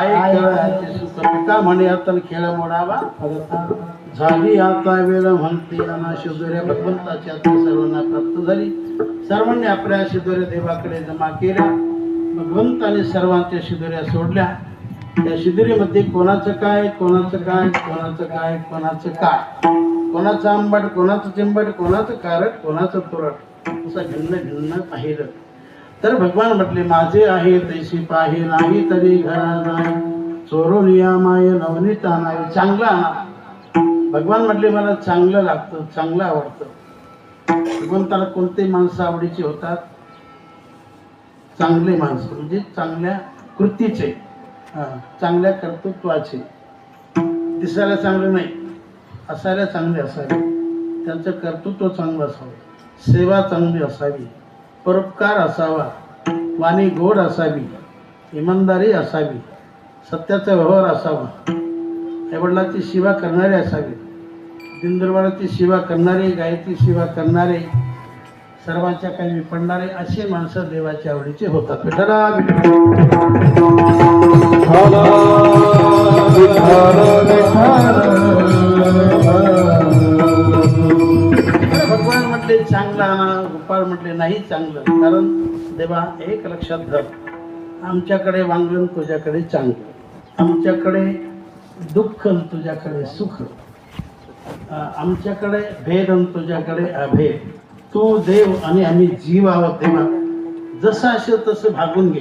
काय खेळाचे सुख पिका म्हणे आता खेळ मोडावा झाली आता वेळ म्हणते अना शिदोऱ्या भगवंताची आता सर्वांना प्राप्त झाली. सर्वांनी आपल्या शिदोऱ्या देवाकडे जमा केल्या. भगवंताने सर्वांच्या शिदोऱ्या सोडल्या. त्या शिदोरीमध्ये कोणाचं काय कोणाचं काय कोणाचं काय कोणाचं काय, कोणाचं आंबट कोणाचं चिंबट कोणाचं कारट कोणाचं तुरट असं भिन्न भिन्न पाहिलं. तर भगवान म्हटले माझे आहे तैसी पाहे नाही तरी घरा नाही चोरून या माय नवनीत आणावे. चांगलं आणा. भगवान म्हटले मला चांगलं लागतं चांगलं आवडतं. भगवंताला कोणते माणसं आवडीचे होतात? चांगले माणसं म्हणजे चांगल्या कृतीचे, चांगल्या कर्तृत्वाचे. दिसायला चांगले नाही, असायला चांगले असावे. त्यांचं कर्तृत्व चांगलं असावं, सेवा चांगली असावी, परोपकार असावा, वाणी गोड असावी, इमानदारी असावी, सत्याचा व्यवहार असावा, आईवडिलांची सेवा करणारे असावे, दिनदरबाराची सेवा करणारे, गायची सेवा करणारे, सर्वांच्या काही विपडणारे असे माणसं देवाच्या आवडीचे होतात. भगवान म्हटले चांगला आणा. गोपाळ म्हटले नाही चांगलं. कारण देवा एक लक्षात धर, आमच्याकडे वांगण तुझ्याकडे चांगलं, आमच्याकडे दुःख तुझ्याकडे सुख, आमच्याकडे भेद तुझ्याकडे अभेद. तू देव आणि आम्ही जीव आहोत. देवा जसं असेल तसं भागून घे,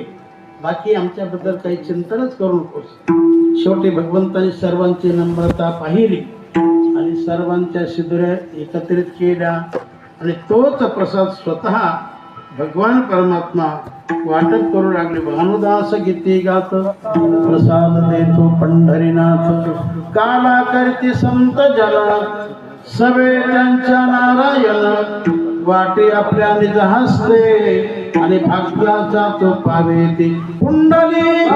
बाकी आमच्याबद्दल काही चिंतनच करू नकोस. शेवटी भगवंताने सर्वांची नम्रता पाहिली आणि सर्वांच्या शिदोऱ्या एकत्रित केल्या आणि तोच प्रसाद स्वतः भगवान परमात्मा वाटप करू लागले. भानुदास गीती गात प्रसाद देतो पंढरीनाथ, काला करती संत जन सवे त्यांच्या नारायण, वाटे आपल्या निज हस्ते आणि भाग्याचा तो पावे ते पुंडली